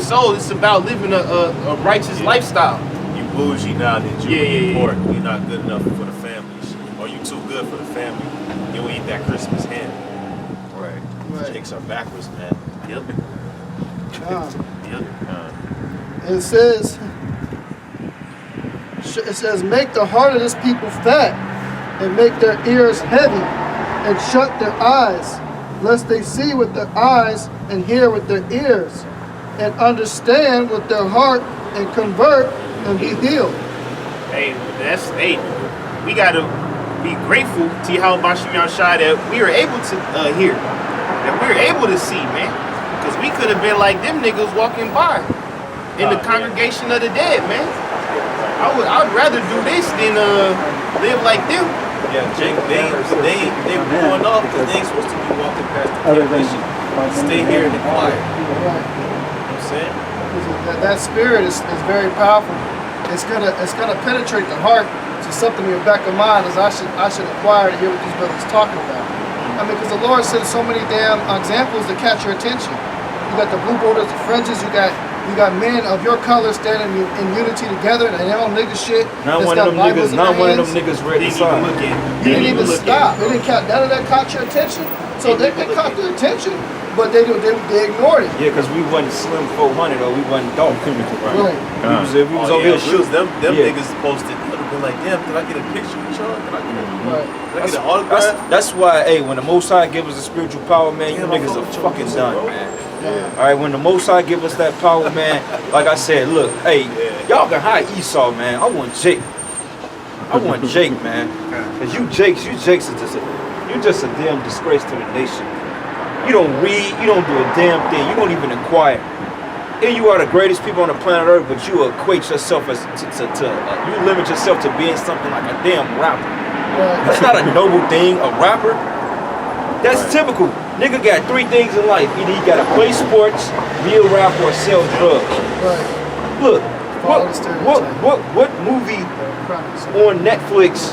soul. It's about living a righteous lifestyle. You bougie now that you poor. You're not good enough for the family. Or you too good for the family. You don't eat that Christmas ham. Right. Jakes are backwards, man. Yep. It says, make the heart of this people fat, and make their ears heavy, and shut their eyes, lest they see with their eyes, and hear with their ears, and understand with their heart, and convert, and be healed. Hey, we gotta be grateful to YAHAWASHI that we were able to hear, that we were able to see, man. Because we could have been like them niggas walking by in the congregation of the dead, man. I'd rather do this than live like them. Yeah, Jake, they were going off because they ain't supposed to be walking past the camp. They should stay here in the choir. You know what I'm saying? That spirit is very powerful. It's gonna penetrate the heart to something in your back of mind as I should acquire to hear what these brothers talking about. I mean, because the Lord sent so many damn examples to catch your attention. You got the blue borders, the fringes. You got men of your color standing in unity together. And they don't nigga shit. Not one of them niggas ready to sign. They didn't even stop. They didn't count. None of that caught your attention. So they caught the attention, but they ignored it. Yeah, because we wasn't Slim 400 or we wasn't Dope. Right. We was over here shooting. Them niggas posted. Would have been like, damn, can I get a picture with y'all? Can I get an autograph? That's why, hey, when the Most High gives us the spiritual power, man, you niggas are fucking done, man. All right, when the Most High give us that power, man, like I said, look, hey, y'all can hire Esau, man. I want Jake. Man. Cause you Jakes are just a damn disgrace to the nation. You don't read, you don't do a damn thing, you don't even inquire. And you are the greatest people on the planet Earth, but you equate yourself as you limit yourself to being something like a damn rapper. That's not a noble thing, a rapper. That's typical. Nigga got three things in life. Either he gotta play sports, be a rapper, or sell drugs. Look, what movie on Netflix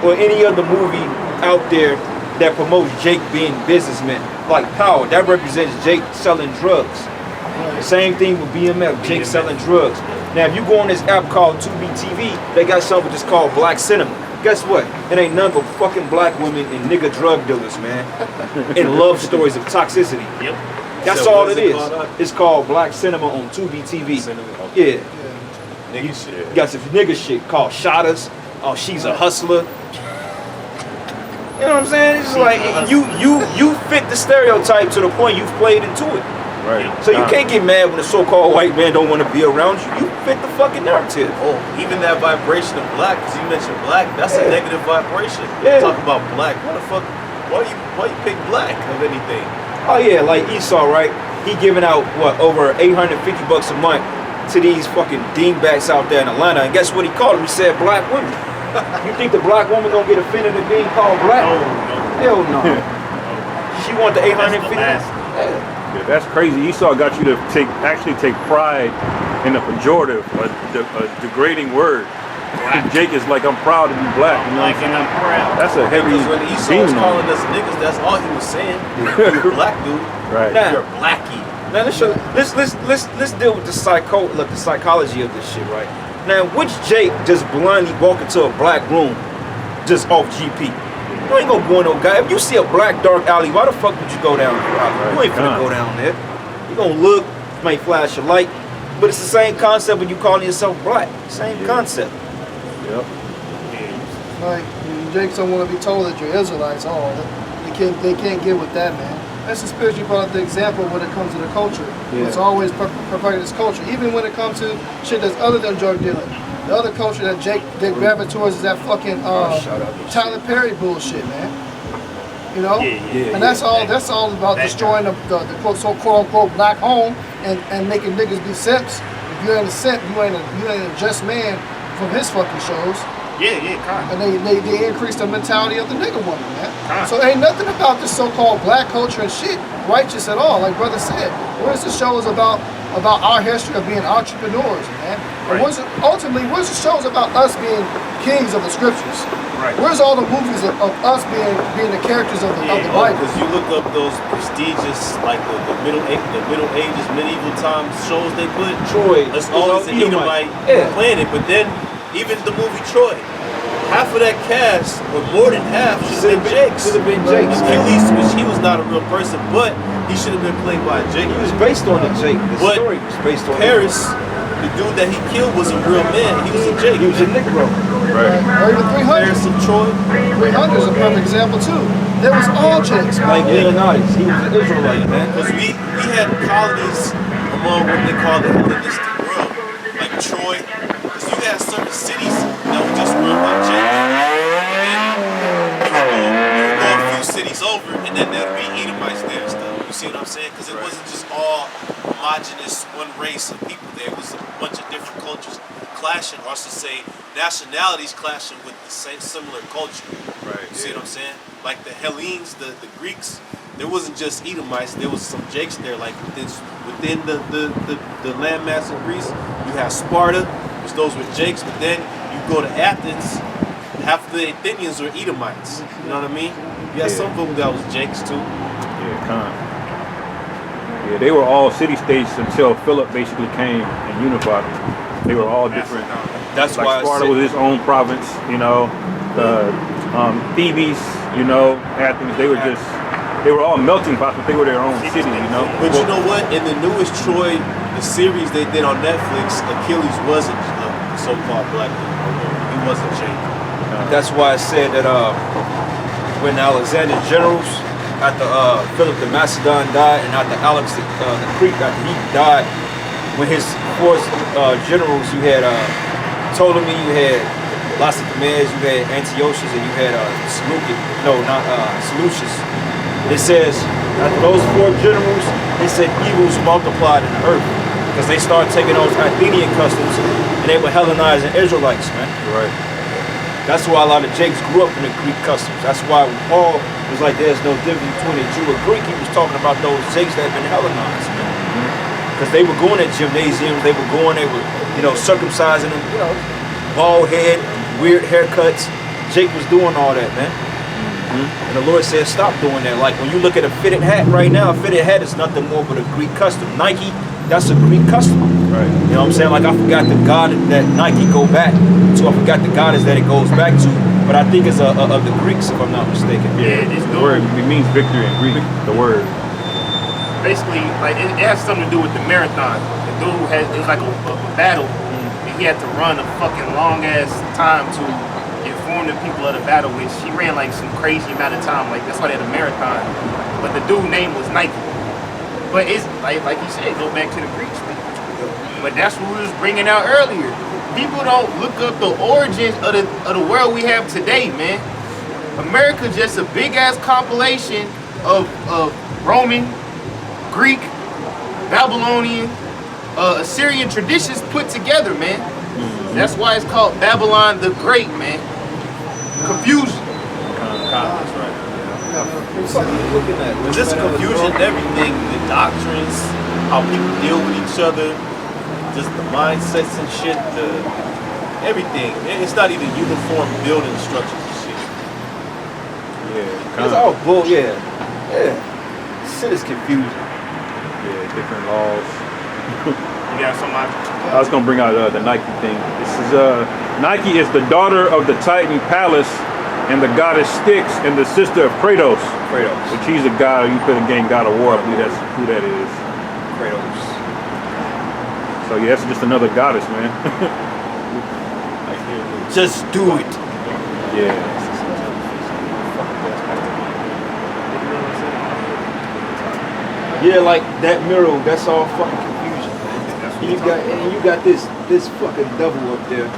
or any other movie out there that promotes Jake being businessman? Like Power, that represents Jake selling drugs. Same thing with BMF, Jake selling drugs. Now, if you go on this app called 2BTV, they got something just called Black Cinema. Guess what? It ain't none but fucking black women and nigga drug dealers, man. And love stories of toxicity. Yep. That's all it is. It's called Black Cinema on 2BTV. Yeah. Nigga shit. You got some nigga shit called Shotters. Oh, she's a hustler. You know what I'm saying? It's just like you fit the stereotype to the point you've played into it. Right. So you can't get mad when a so-called white man don't want to be around you. You fit the fucking narrative. Oh, even that vibration of black, because you mentioned black, that's a negative vibration. Talk about black. What the fuck? Why you pick black of anything? Oh yeah, like Esau, right? He giving out what, over $850 a month to these fucking dingbats out there in Atlanta, and guess what he called them? He said black women. You think the black woman gonna get offended at being called black? No. Hell no. She want the $850. Yeah, that's crazy. Esau got you to actually take pride in a pejorative, a degrading word. Jake is like, I'm proud to be black. You know what I'm saying? I'm proud. That's a heavy Because when Esau was calling us niggas, that's all he was saying. You're a black dude. Right. Now, You're a blackie. Now let's deal with the psychology of this shit, right? Now, which Jake just blindly walk into a black room just off GP? You ain't gonna go in no guy. If you see a black dark alley, why the fuck would you go down there? You ain't finna go down there. You gonna look, might flash a light, but it's the same concept when you calling yourself black. Same concept. Yep. Like, Jakes don't want to be told that you're Israelites. They can't get with that, man. That's the spirit you brought up the example when it comes to the culture. Yeah. It's always perverting this culture. Even when it comes to shit that's other than drug dealing. The other culture that Jake gravitate towards is that fucking Tyler Perry bullshit, man. You know? And that's all about destroying the quote so-called black home and making niggas be simps. If you ain't a simp, you ain't a just man from his fucking shows. Kind of. And they increase the mentality of the nigga woman, man. So ain't nothing about this so-called black culture and shit righteous at all. Like brother said, where's the shows about about our history of being entrepreneurs, man. And ultimately, where's the shows about us being kings of the scriptures? Right. Where's all the movies of us being the characters of the Bible? Because you look up those prestigious, like the Middle Ages, medieval times shows they put. Troy. It's always an Edomite planet, but then even the movie Troy, half of that cast, or more than half, should have been Jake's. Should have been Jake's. Achilles, which he was not a real person, but he should have been played by Jake. He was based on the Jake. The But story was based on Paris, the dude that he killed was a real man. He was a Jake. He was a Negro. Right. Or even 300. Paris of Troy. 300 is a perfect example too. There was all Jakes. Like Leonidas. He was an Israelite, man. Because we had colonies among what they call the Hellenistic world, like Troy. Because you had certain cities that were just run by Jakes. And you would go a few cities over, and then there'd be Edomites there and stuff. You see what I'm saying? Because it wasn't just all homogenous, one race of people there. It was a bunch of different cultures clashing, or I should say, nationalities clashing with the same similar culture. Right. You see what I'm saying? Like the Hellenes, the Greeks, there wasn't just Edomites, there was some Jakes there. Like within the landmass of Greece, you have Sparta, which those were Jakes, but then you go to Athens, half the Athenians were Edomites. You know what I mean? You had some of them that was Jakes too. Yeah, kind. Yeah, they were all city-states until Philip basically came and unified them. They were all different. That's Like why Sparta was its own province, you know. Thebes, you know, Athens. They were all melting pots, but they were their own city, you know. But you know what? In the newest Troy, the series they did on Netflix, Achilles wasn't a so-called black dude. He wasn't Jake. That's why I said that when Alexander's generals, after Philip the Macedon died, and after Alex the Greek, after he died, when his four generals, you had Ptolemy, you had lots of commands, you had Antiochus, and you had Seleucus. It says, after those four generals, it said evils multiplied in the earth. Because they started taking those Athenian customs, and they were Hellenizing Israelites, man. Right. That's why a lot of Jakes grew up in the Greek customs. That's why when Paul was like, there's no difference between a Jew or Greek, he was talking about those Jakes that had been Hellenized, man. Because they were going at gymnasiums, they were circumcising them, bald head, weird haircuts. Jake was doing all that, man. And the Lord said, stop doing that. Like when you look at a fitted hat right now, a fitted hat is nothing more but a Greek custom. Nike, that's a Greek custom. Right. You know what I'm saying? Like I forgot the God that Nike go back to. I forgot the goddess that it goes back to. But I think it's of the Greeks, if I'm not mistaken. Yeah, the word, it means victory in Greek, the word. Basically, like it has something to do with the marathon. The dude it was like a battle, and he had to run a fucking long ass time to inform the people of the battle, which he ran like some crazy amount of time. Like that's why they had a marathon. But the dude's name was Nike. But it's like you said, go back to the Greeks. But that's what we was bringing out earlier. People don't look up the origins of the world we have today, man. America just a big ass compilation of Roman, Greek, Babylonian, Assyrian traditions put together, man. That's why it's called Babylon the Great, man. Confusion. That's right. Looking at But just confusion, everything, the doctrines, how people deal with each other, just the mindsets and shit, everything. It's not even uniform building structures and shit. Yeah. it's all bull, yeah. Shit is confusing. Yeah, different laws. You got somebody? I was gonna bring out the Nike thing. This is Nike is the daughter of the Titan Pallas and the goddess Styx and the sister of Kratos. Which he's a god you put in game God of War. I believe that's who that is. Kratos. So yeah, that's just another goddess, man. Just do it. Yeah. Yeah, like that mural, that's all fucking confusion, man. And you got this fucking devil up there.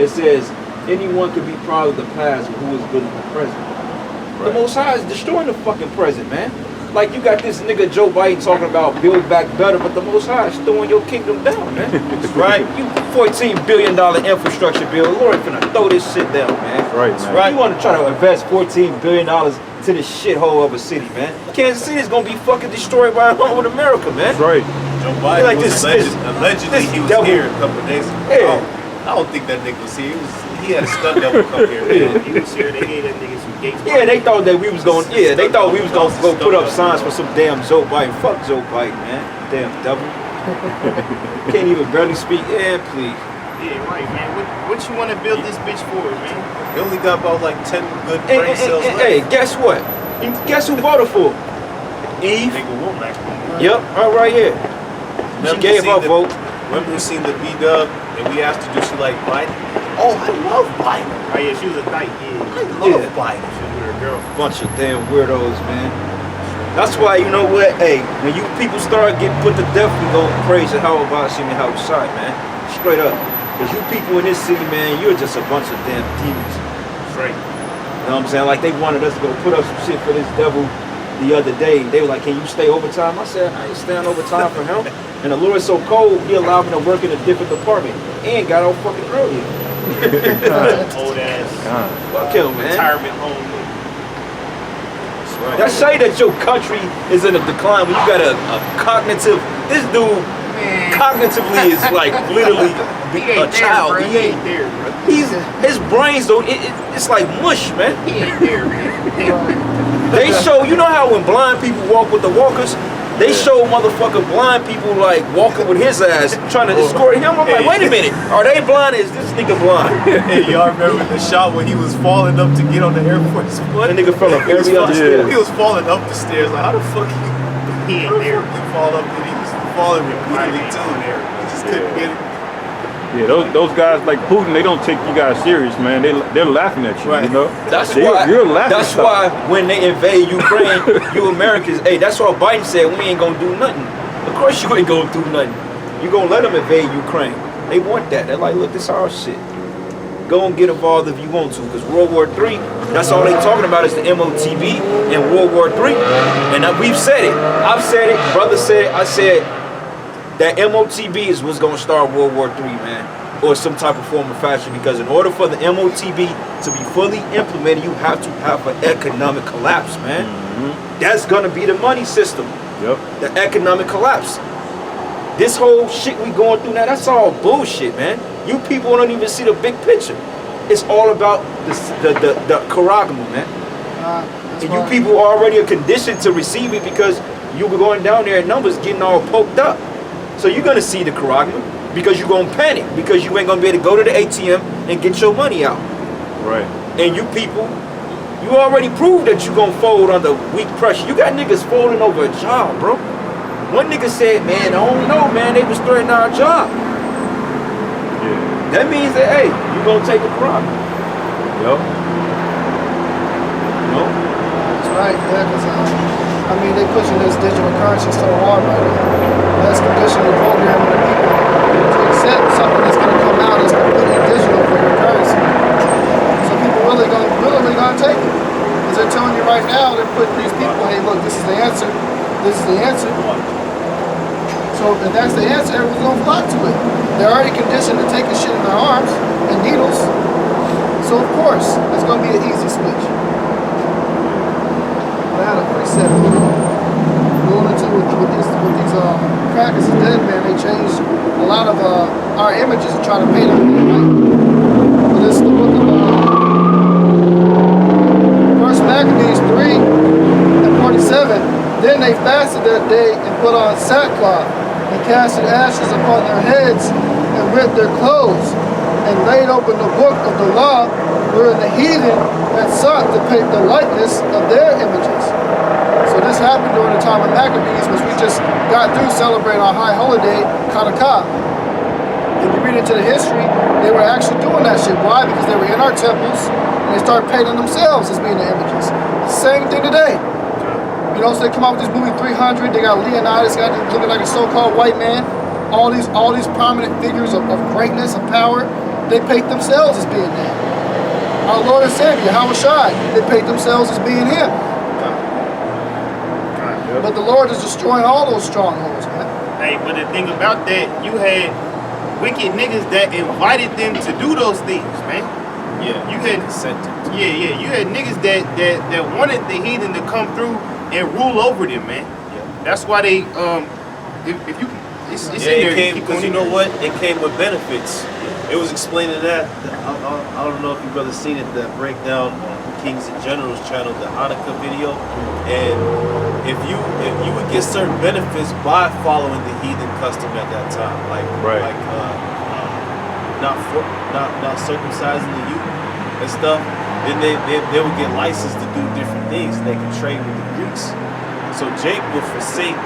It says anyone could be proud of the past, but who is good in the present. Right. The Most High is destroying the fucking present, man. Like you got this nigga Joe Biden talking about build back better, but the Most High is throwing your kingdom down, man. Right? You $14 billion infrastructure bill, Lord finna throw this shit down, man. Right, man. Right? You want to try to invest $14 billion to this shithole of a city, man. Kansas City is gonna be fucking destroyed by along with America, man. That's right. Joe Biden Like was allegedly this he was devil. here a couple of days ago. Yeah. I don't think that nigga was here. He had a stunt double come here. Man. He was here. They gave that nigga some gates. Yeah, they thought that we was going. Yeah, they thought we was going to go put up signs for some damn Joe Biden. Fuck Joe Biden, man. Damn devil. Can't even barely speak. Yeah, please. Yeah, right, man. What you want to build this bitch for, man? He only got about like 10 good brain cells left. Hey, guess what? Guess who voted for? Eve. Nigga Womack. Yep, right here. She gave her vote. Remember we seen the B-Dub and we asked her, do she like Biden? Oh, I love Biden. Oh yeah, she was a dyke. I Yeah, love Biden. she was with her girlfriend. Bunch of damn weirdos, man. That's why, you know what? Hey, when you people start getting put to death, we gonna praise YAHAWASHI and YAHAWASHI, man. Straight up. Because you people in this city, man, you're just a bunch of damn demons. That's right. You know what I'm saying? Like, they wanted us to go put up some shit for this devil the other day. They were like, can you stay overtime? I said, I ain't staying overtime for him. And the Lord's so cold, he allowed me to work in a different department. And got off fucking early. Old ass Fuck him, man. retirement home. That's right. That say that your country is in a decline when you got a cognitive, this dude cognitively is like literally He a ain't there, child. bro. He ain't there, bro. His brains though, it's like mush, man. He ain't there, man. They show, you know how when blind people walk with the walkers, they show motherfucking blind people like walking with his ass, trying to escort him. I'm like, wait a minute, are they blind? Is this nigga blind? Hey, y'all remember the shot when he was falling up to get on the Air Force One? That nigga fell up every other stairs. He was falling up the stairs. Like, how the fuck He ain't there. he fall up? And he was falling repeatedly too. He just couldn't get it. Yeah, those guys like Putin, they don't take you guys serious, man. They're laughing at you, Right. you know. That's You're why. laughing. That's why when they invade Ukraine, you Americans. Hey, that's why Biden said we ain't gonna do nothing. Of course you ain't gonna do nothing. You gonna let them invade Ukraine? They want that. They're like, look, this our shit. Go and get involved if you want to, because World War III, that's all they talking about is the MOTB and World War III. And we've said it. I've said it. Brother said it. I said that MOTB is what's gonna start World War III, man. Or some type of form of fashion, because in order for the MOTB to be fully implemented, you have to have an economic collapse, man. Mm-hmm. That's gonna be the money system. Yep. The economic collapse. This whole shit we going through now, that's all bullshit, man. You people don't even see the big picture. It's all about the charagma, man. That's And you right. people already are conditioned to receive it because you were going down there and numbers getting all poked up. So you're gonna see the charagma because you're gonna panic because you ain't gonna be able to go to the ATM and get your money out. Right. And you people, you already proved that you gonna fold under weak pressure. You got niggas folding over a job, bro. One nigga said, man, I don't know, man, they was threatening our job. Yeah. That means that, hey, you gonna take a problem. Yep. You know? That's right, yeah, because I mean, they pushing this digital currency so hard right now. That's conditioning the programming the people to accept something that's going to come out that's completely digital for your currency. So people really gonna take it. Because they're telling you right now, they're putting these people, hey, look, this is the answer. This is the answer. So if that's the answer, everyone's gonna flock to it. They're already conditioned to taking shit in their arms and needles. So of course, it's gonna be an easy switch. I had a preset going into with these crackers is dead, man. They changed a lot of our images and try to paint them right. But this is the book of First Maccabees 3:47. Then they fasted that day and put on sackcloth and casted ashes upon their heads and rent their clothes and laid open the book of the law wherein the heathen had sought to paint the likeness of their images. So this happened during the time of Maccabees, which we just got through celebrating our high holiday, Hanukkah. If you read into the history, they were actually doing that shit. Why? Because they were in our temples and they started painting themselves as being the images. Same thing today. You know, so they come out with this movie 300. They got Leonidas, got him looking like a so-called white man. All these prominent figures of greatness, of power, they paint themselves as being that. Our Lord and Savior, YAHAWASHI, they paint themselves as being Him. Yep. But the Lord is destroying all those strongholds, man. Hey, but the thing about that, you had wicked niggas that invited them to do those things, man. Yeah, You had consented. Yeah, you had niggas that wanted the heathen to come through and rule over them, man. Yeah. That's why they if you It's Yeah, in it there. came Keep because going you in know there. what? It came with benefits. It was explaining that. I don't know if you brothers seen it. That breakdown on Kings and Generals channel, the Hanukkah video, and if you would get certain benefits by following the heathen custom at that time, like Right. not circumcising the youth and stuff, then they would get licensed to do different things. They could trade with the Greeks. So Jake would forsake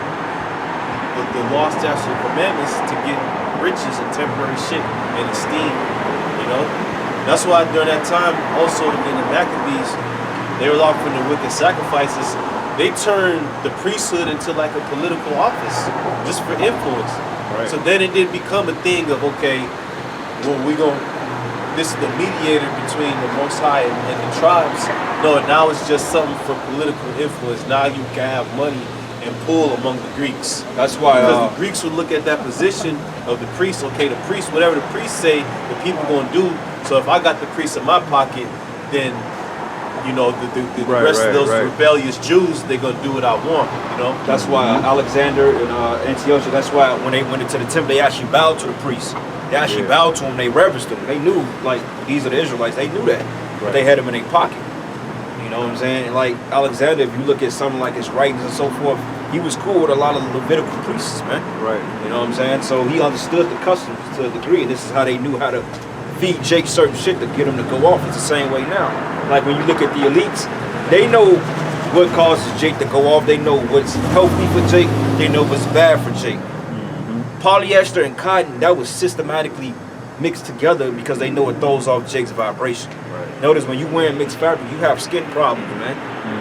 the law, statutes, and commandments to get riches and temporary shit and esteem. You know, that's why during that time, also in the Maccabees, they were offering the wicked sacrifices. They turned the priesthood into like a political office just for influence. Right. So then it did become a thing of, okay, well, this is the mediator between the Most High and the tribes. No, now it's just something for political influence. Now you can have money and pull among the Greeks. That's why Because the Greeks would look at that position of the priest. Okay, the priest, whatever the priest say, the people gonna do. So if I got the priest in my pocket, then you know the rest of those rebellious Jews, they're gonna do what I want. You know. that's why Alexander and Antiochus. That's why when they went into the temple, they actually bowed to the priests. They actually bowed to him. They reverenced him. They knew, like, these are the Israelites. They knew that. But they had him in their pocket. You know what I'm saying? And like Alexander, if you look at something like his writings and so forth, he was cool with a lot of the Levitical priests, man. Right. You know what I'm saying? So he understood the customs to a degree, and this is how they knew how to feed Jake certain shit to get him to go off. It's the same way now. Like when you look at the elites, they know what causes Jake to go off. They know what's healthy for Jake. They know what's bad for Jake. Polyester and cotton, that was systematically mixed together because they know it throws off Jake's vibration. Right. Notice when you wearing mixed fabric, you have skin problems, man.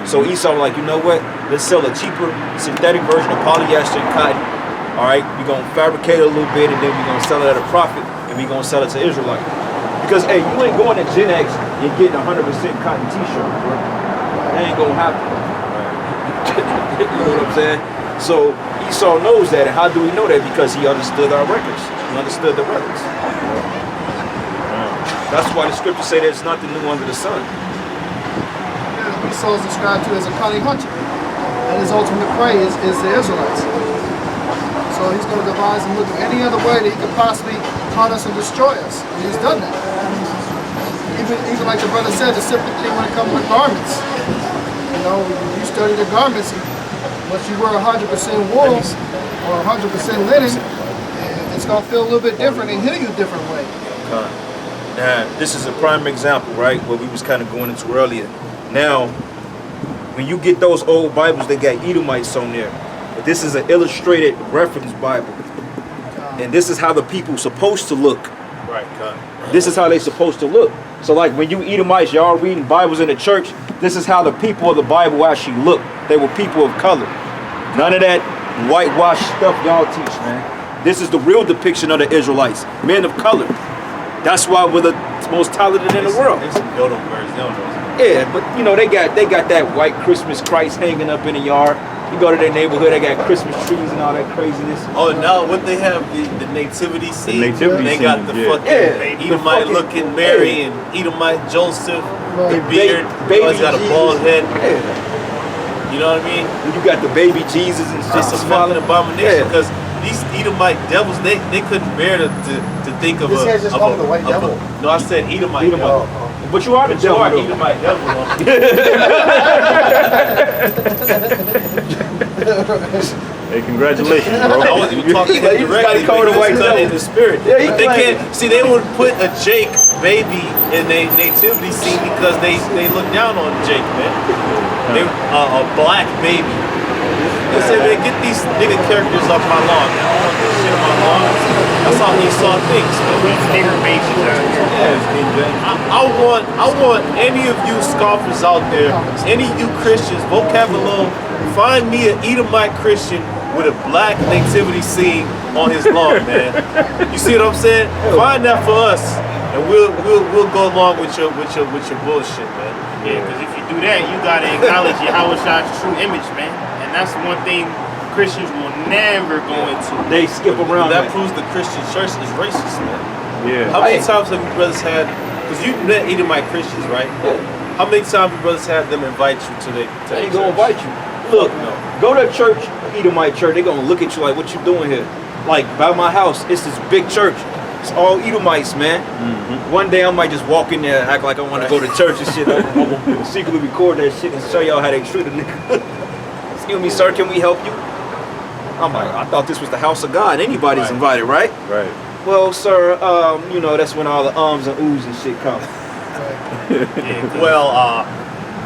So Esau like, you know what? Let's sell a cheaper synthetic version of polyester and cotton. All right, we're gonna fabricate it a little bit, and then we're gonna sell it at a profit, and we're gonna sell it to Israelites. Because hey, you ain't going to Gen X and getting 100% cotton T-shirt, bro. That ain't gonna happen. You know what I'm saying? So Esau knows that, and how do we know that? Because he understood our records. He understood the records. That's why the scriptures say there's nothing new under the sun. Esau is described to as a cunning hunter, and his ultimate prey is the Israelites. So he's going to devise and look at any other way that he could possibly hunt us and destroy us, and he's done that. Even like the brother said, the simple thing when it comes to garments. You know, you study the garments, once you wear 100% wool or 100% linen, it's going to feel a little bit different and hit you a different way. Now, this is a prime example, right? What we was kind of going into earlier. Now, when you get those old Bibles, they got Edomites on there. But this is an illustrated reference Bible. And this is how the people supposed to look. Right, This is how they supposed to look. So like when you Edomites, y'all reading Bibles in the church, this is how the people of the Bible actually look. They were people of color. None of that whitewashed stuff y'all teach, man. This is the real depiction of the Israelites, men of color. That's why we're the most talented in the world. There's some dodo birds, they don't know. Yeah, but you know they got that white Christmas Christ hanging up in the yard. You go to their neighborhood, they got Christmas trees and all that craziness. Oh, now what they have, the nativity scene. nativity they got scene, the yeah. fucking Edomite looking Mary and Edomite Joseph, the beard, baby always got a bald head. Yeah. You know what I mean? You got the baby Jesus and shit. Just a fucking abomination because these Edomite devils, they couldn't bear to think of This guy's just called the white devil. No, I said Edomite devil. But you are the But you devil. are though. Edomite devil. Hey, congratulations, bro. I wasn't even talking to him You just gotta directly, call but the he white was done devil. in the spirit. Yeah, he But they claimed can't see. They would put a Jake baby in their nativity scene because they look down on Jake, man. They a black baby. They say, man, get these nigga characters off my lawn. Man. I don't want this shit on my lawn. That's how Esau thinks, man. These nigger babies out here. I want any of you scoffers out there, any of you Christians, vocabulary, find me an Edomite Christian with a black nativity scene on his lawn, man. You see what I'm saying? Find that for us, and we'll go along with your bullshit, man. Yeah, because if you do that, you gotta acknowledge YAHAWASHI's true image, man. And that's one thing Christians will never go into. They skip around. That man. proves the Christian church is racist, man. Yeah. How many times have you brothers had? Because you met Edomite Christians, right? How many times you brothers had them invite you to their They ain't gonna invite you. Look, No. go to a church, Edomite church. They gonna look at you like, what you doing here? Like by my house, it's this big church. It's all Edomites, man. One day I might just walk in there, act like I want to go to church and shit. I'm gonna secretly record that shit and show y'all how they treat a nigga. Excuse me, sir, can we help you? I'm like, I thought this was the house of God. Anybody's invited, right? Right. Well, sir, you know, that's when all the ums and oohs and shit come. Yeah, well,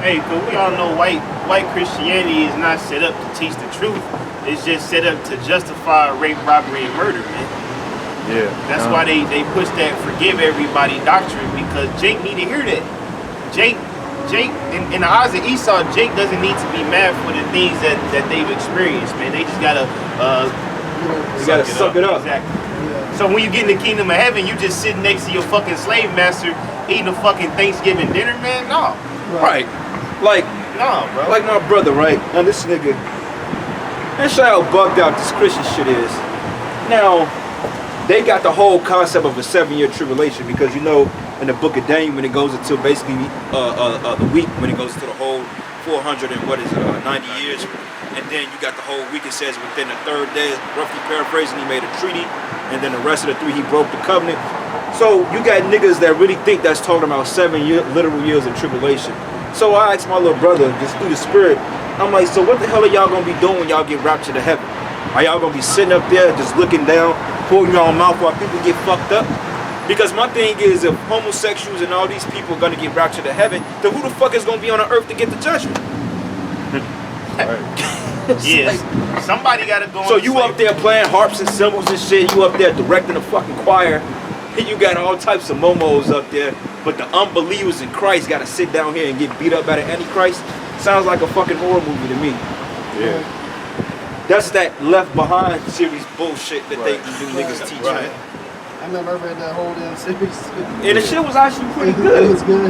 hey, cause we all know white Christianity is not set up to teach the truth. It's just set up to justify rape, robbery, and murder, man. Yeah. That's why they push that forgive everybody doctrine, because Jake need to hear that. Jake, in the eyes of Esau, Jake doesn't need to be mad for the things that they've experienced, man. They just gotta suck it up. Exactly. Yeah. So when you get in the kingdom of heaven, you just sitting next to your fucking slave master eating a fucking Thanksgiving dinner, man. No. Right. Like, no, bro. Like my brother, right? Now this nigga, and show how bugged out this Christian shit is. Now, they got the whole concept of a 7-year tribulation, because you know in the book of Daniel, when it goes into basically the week, when it goes to the whole 490 years, and then you got the whole week, it says within the 3rd day, roughly paraphrasing, he made a treaty, and then the rest of the 3 he broke the covenant. So you got niggas that really think that's talking about 7 literal years of tribulation. So I asked my little brother, just through the spirit, I'm like, so what the hell are y'all gonna be doing when y'all get raptured to heaven? Are y'all gonna be sitting up there just looking down, pulling your mouth while people get fucked up? Because my thing is, if homosexuals and all these people are gonna get raptured to heaven, then who the fuck is gonna be on the earth to get the judgment? Yes. Like, somebody gotta go. So you up there playing harps and cymbals and shit, you up there directing a fucking choir, and you got all types of momos up there, but the unbelievers in Christ gotta sit down here and get beat up by the Antichrist? Sounds like a fucking horror movie to me. Yeah. That's that Left Behind series bullshit that they do niggas teach, man. I remember I read that whole damn series. And the shit was actually pretty good. It was good.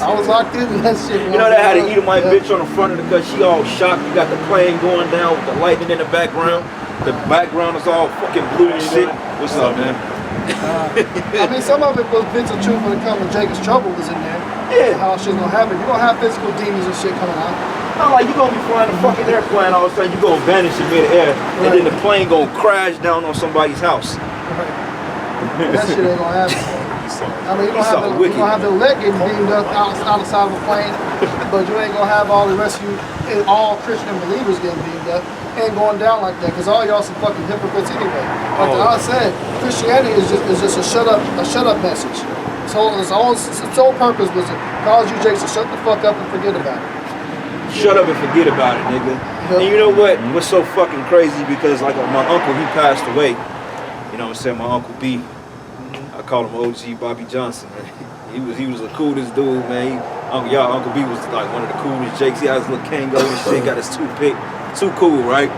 I was locked into that shit. You know, they had an Edomite bitch on the front of the car. She all shocked. You got the plane going down with the lightning in the background. The background is all fucking blue and shit. What's up, man? I mean, some of it was bits of truth when it comes to Jacob's trouble was in there. Yeah. How shit's gonna happen. You're gonna have physical demons and shit coming out. Not like you gonna be flying a fucking airplane, all of a sudden you gonna vanish in midair, and then the plane gonna crash down on somebody's house. That shit ain't gonna happen. I mean, you're gonna have the leg getting beamed up out the side of a plane, but you ain't gonna have all the rest of you, all Christian believers getting beamed up. Ain't going down like that, because all y'all some fucking hypocrites anyway. Like I said, Christianity is just a shut up message. So its sole purpose was to cause you Jakes to shut the fuck up and forget about it. Shut up and forget about it, nigga. And you know what? What's so fucking crazy, because like my uncle, he passed away. You know what I'm saying? My Uncle B. I call him OG Bobby Johnson, man. He was the coolest dude, man. Uncle B was like one of the coolest Jakes. He had his little Kango and shit, got his toothpick. Too cool, right?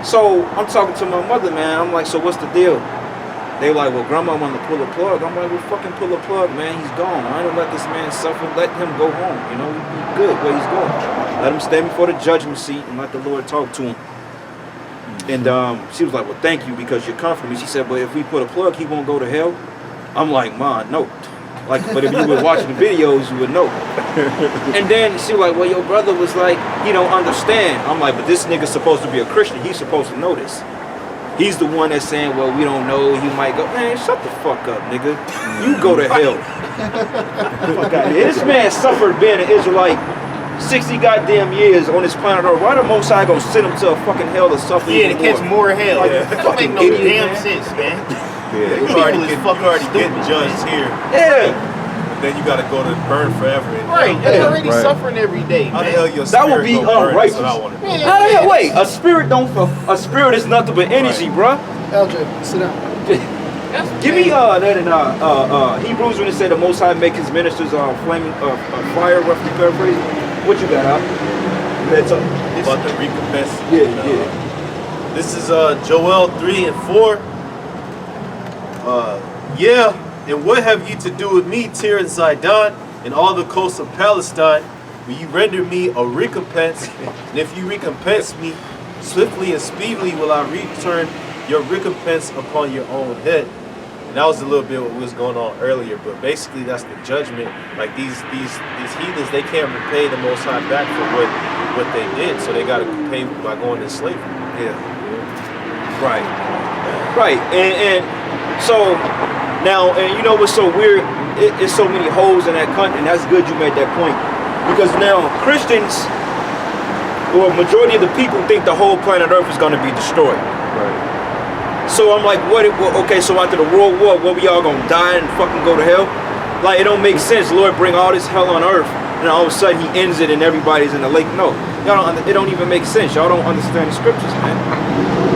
So I'm talking to my mother, man. I'm like, so what's the deal? They like, well, grandma wanted to pull a plug. I'm like, well, fucking pull a plug, man. He's gone. I don't let this man suffer. Let him go home. You know, he's good where he's going. Let him stand before the judgment seat and let the Lord talk to him. And she was like, well, thank you, because you're comforting me. She said, but if we put a plug, he won't go to hell. I'm like, Ma, no. Like, but if you were watching the videos, you would know. And then she was like, well, your brother was like, he don't understand. I'm like, but this nigga's supposed to be a Christian. He's supposed to know this. He's the one that's saying, well, we don't know. He might go, man, shut the fuck up, nigga. You go to hell. Fuck out here. This man suffered being an Israelite 60 goddamn years on this planet Earth. Why the Most High gonna send him to a fucking hell to suffer? Yeah, to catch more hell. Like, That make no idiot, damn man. sense, man. Yeah, you already getting judged here. Yeah. Then you gotta go to burn forever. Right, they're already right. suffering every day, How the man. hell your That would spirit be gonna burn? unrighteous. That's what I want to know. How the hell? Wait, a spirit is nothing but energy, bruh. LJ, sit down. Give me that in Hebrews when it said the Most High make his ministers flaming fire, roughly paraphrasing. What you got out? That's About the recompense. yeah. This is Joel 3 and 4. Yeah, and what have you to do with me, Tyre and Zidon, and all the coasts of Palestine? Will you render me a recompense? And if you recompense me, swiftly and speedily will I return your recompense upon your own head. And that was a little bit what was going on earlier, but basically that's the judgment. Like these heathens, they can't repay the Most High back for what they did, so they got to pay by going to slavery. Yeah. Right. Right, and so now, and you know what's so weird? It's so many holes in that country, and that's good you made that point. Because now Christians, or majority of the people, think the whole planet Earth is going to be destroyed. Right. So I'm like, okay, so after the World War, what, we all going to die and fucking go to hell? Like, it don't make sense. Lord bring all this hell on Earth, and all of a sudden he ends it and everybody's in the lake. No, y'all don't, it don't even make sense. Y'all don't understand the scriptures, man.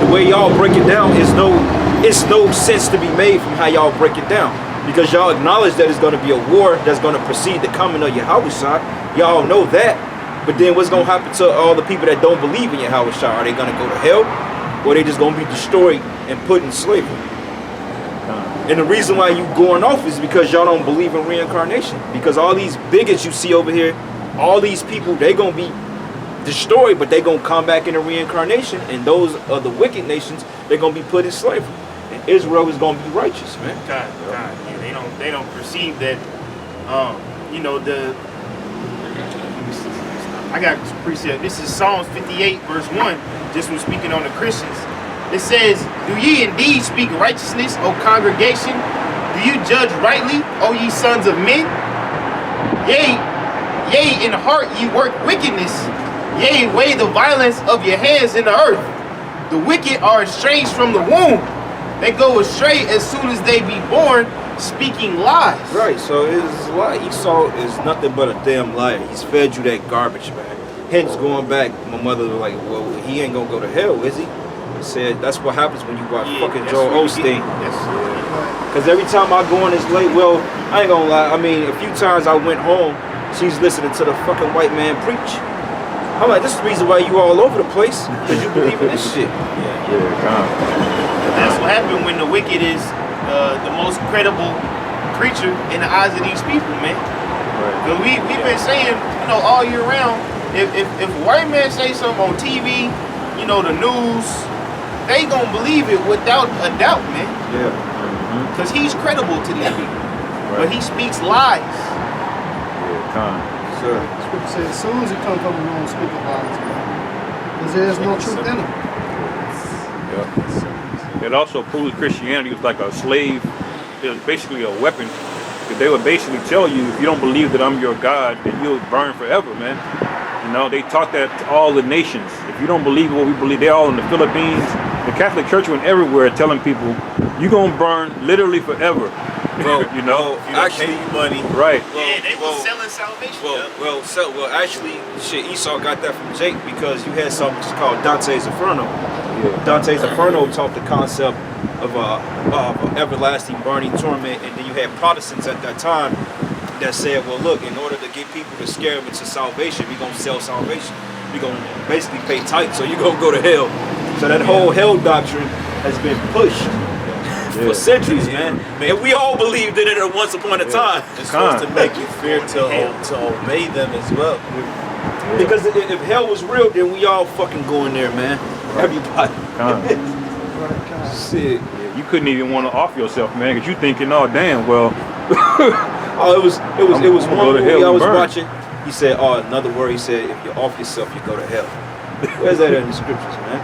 The way y'all break it down it's no sense to be made from how y'all break it down. Because y'all acknowledge that it's going to be a war that's going to precede the coming of YAHAWASHI. Y'all know that. But then what's going to happen to all the people that don't believe in YAHAWASHI? Are they going to go to hell? Or they just going to be destroyed and put in slavery? And the reason why you going off is because y'all don't believe in reincarnation. Because all these bigots you see over here, all these people, they going to be destroyed, but they going to come back into reincarnation. And those are the wicked nations, they're going to be put in slavery. And Israel is going to be righteous, man. God, yeah, they don't perceive that, you know, I got precept. This is Psalms 58, verse 1, just when speaking on the Christians. It says, do ye indeed speak righteousness, O congregation? Do you judge rightly, O ye sons of men? Yea, in heart ye work wickedness. Yea, weigh the violence of your hands in the earth. The wicked are estranged from the womb. They go astray as soon as they be born, speaking lies. Right, so it's a lie. Esau is nothing but a damn liar. He's fed you that garbage, man. Hence, going back, my mother was like, well, he ain't gonna go to hell, is he? I said, that's what happens when you watch fucking Joel Osteen. Because every time I go on this late, well, I ain't gonna lie, I mean, a few times I went home, she's listening to the fucking white man preach. I'm like, this is the reason why you all over the place, because you believe in this shit. That's what happened when the wicked is the most credible creature in the eyes of these people, man. Right. We've been saying, you know, all year round, if a white man say something on TV, you know, the news, they gonna believe it without a doubt, man. Yeah. Because he's credible to these people. But he speaks lies. Sure. Scripture says, as soon as it comes from the womb, speaking lies, man. Because there is no truth in him. It also proves Christianity was like a slave. It was basically a weapon. Because they would basically tell you, if you don't believe that I'm your God, then you'll burn forever, man. You know, they taught that to all the nations. If you don't believe what we believe, they're all in the Philippines. The Catholic Church went everywhere telling people, you're going to burn literally forever. Well, you know, if you don't pay you money. Right. Yeah, they were selling salvation. Well, actually, shit, Esau got that from Jake because you had something called Dante's Inferno. Yeah. Dante's Inferno taught the concept of everlasting burning torment, and then you had Protestants at that time that said, well, look, in order to get people to scare them into salvation, we're going to sell salvation. We're going to basically pay tight, so you're going to go to hell. So that whole hell doctrine has been pushed for centuries, man. And we all believed in it at once upon a time. It's supposed to make you fear to obey them as well. Because if hell was real, then we all fucking go in there, man. Everybody. Shit. Yeah, you couldn't even want to off yourself, man, because you thinking, oh, damn, well. Oh, it was one movie I was watching. He said, oh, another word. He said, if you're off yourself, you go to hell. Where's that in the scriptures, man?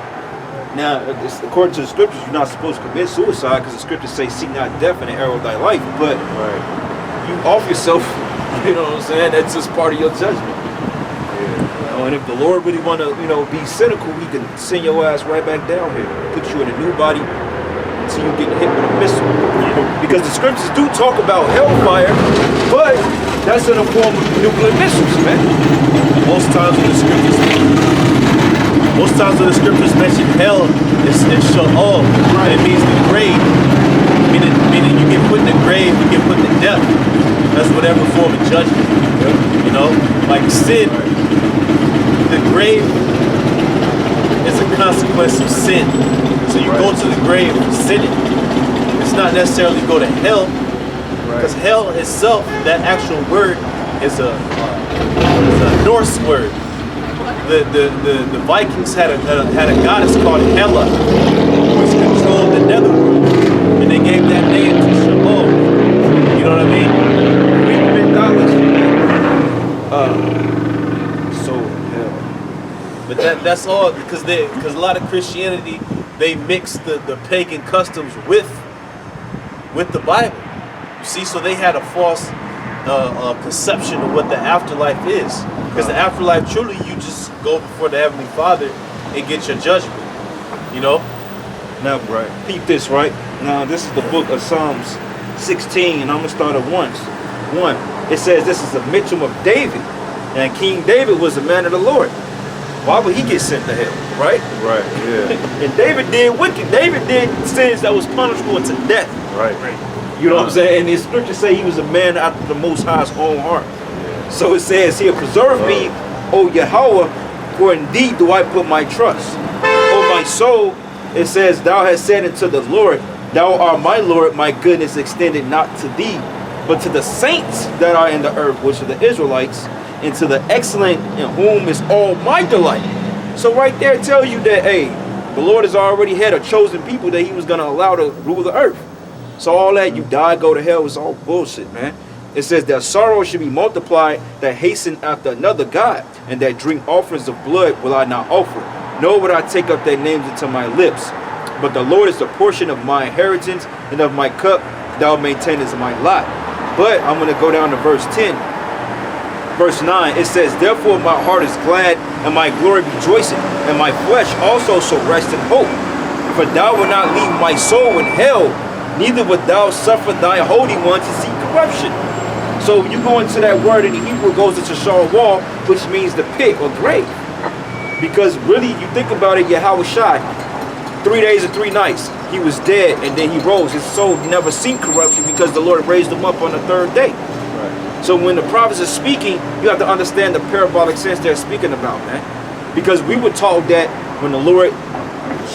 Now, according to the scriptures, you're not supposed to commit suicide because the scriptures say, seek not death and the arrow of thy life. But you off yourself, you know what I'm saying? That's just part of your judgment. You know, and if the Lord really want to, you know, be cynical, he can send your ass right back down here, put you in a new body until you get hit with a missile. Because the scriptures do talk about hellfire, but that's in the form of nuclear missiles, man. Most times when the scriptures mention hell, it's Sheol. Right. It means the grave. Meaning you get put in the grave, you get put to death. That's whatever form of judgment. You know, like sin. The grave is a consequence of sin. So you go to the grave for sinning. It's not necessarily go to hell, because hell itself, that actual word, is a Norse word. The Vikings had a goddess called Hela, which controlled the netherworld, and they gave that name to Sheol. You know what I mean? We've been godless. So hell. But that's all because a lot of Christianity they mixed the pagan customs with the Bible. You see, so they had a false conception of what the afterlife is. Because the afterlife, truly, you just go before the Heavenly Father and get your judgment. You know? Now, peep this, right? Now, this is the book of Psalms 16, and I'm going to start at 1. It says this is a mitzvah of David, and King David was a man of the Lord. Why would he get sent to hell, right? Right, yeah. And David did wicked. David did sins that was punishable unto death. Right. You know what I'm saying? And the scripture say he was a man after the Most High's own heart. Yeah. So it says here, preserve me, O Yahawah, for in thee do I put my trust. O my soul, it says, thou hast said unto the Lord, thou art my Lord, my goodness extended not to thee, but to the saints that are in the earth, which are the Israelites, and to the excellent in whom is all my delight. So right there tell you that, hey, the Lord has already had a chosen people that he was going to allow to rule the earth. So all that you die, go to hell is all bullshit, man. It says that sorrow should be multiplied, that hasten after another God, and that drink offerings of blood will I not offer. Nor would I take up their names into my lips. But the Lord is the portion of my inheritance, and of my cup thou maintainest my lot. But I'm going to go down to verse 10. Verse 9, it says, therefore my heart is glad, and my glory rejoicing, and my flesh also shall rest in hope. For thou wilt not leave my soul in hell, neither wilt thou suffer thy Holy One to see corruption. So you go into that word in the Hebrew, it goes into YAHAWAH, which means the pit or grave. Because really, you think about it, YAHAWASHI, 3 days and 3 nights, he was dead and then he rose. His soul never seen corruption because the Lord raised him up on the 3rd day. Right. So when the prophets are speaking, you have to understand the parabolic sense they're speaking about, man. Because we were taught that when the Lord,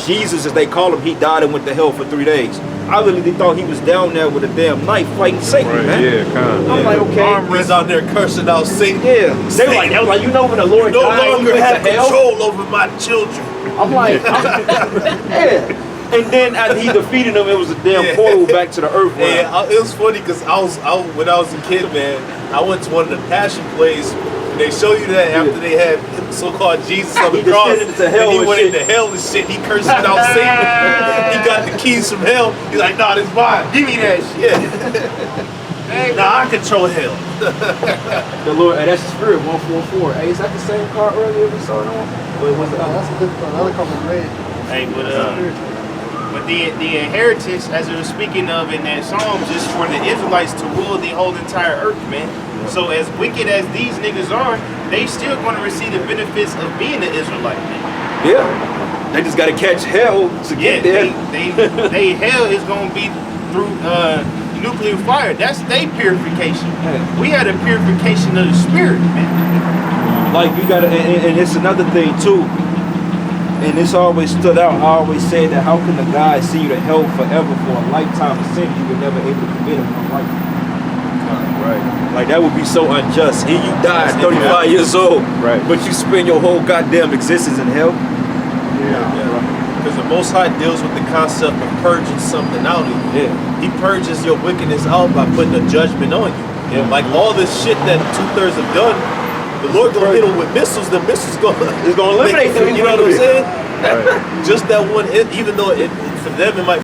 Jesus as they call him, he died and went to hell for 3 days. I literally thought he was down there with a damn knife fighting Satan, man. Yeah, kind of. I'm like, okay. He's out there cursing out Satan. Yeah. They were like, you know when the Lord no died, longer he went have to hell? control over my children. I'm like, yeah. And then after he defeated them, it was a damn portal back to the earth. Yeah, it was funny because when I was a kid, man, I went to one of the Passion plays. And they show you that after they had so-called Jesus on the cross, and he went into hell and shit. He cursed out Satan. He got the keys from hell. He's like, nah, this mine. Give me that shit. Nah, I control hell. The Lord, and that's the spirit, 144. Hey, is that the same car earlier we saw it on? Or was it? That's a different, another couple of red. Hey, but the inheritance, as it was speaking of in that Psalms, is for the Israelites to rule the whole entire earth, man. So as wicked as these niggas are, they still going to receive the benefits of being an Israelite, man. Yeah. They just got to catch hell to get there. They hell is going to be through nuclear fire. That's their purification. Yeah. We had a purification of the spirit, man. Like you got to, and it's another thing too. And this always stood out. I always say that how can a guy see you to hell forever for a lifetime of sin you were never able to commit in one life? Right. Like that would be so unjust. Here you die at 35 years old, right? But you spend your whole goddamn existence in hell. Yeah. Because the Most High deals with the concept of purging something out of you. Yeah. He purges your wickedness out by putting a judgment on you. Yeah. Like all this shit that 2/3 have done, the Lord gonna hit them with missiles. The missiles gonna eliminate them. You know what I'm saying? Right. Just that one, even though for them it might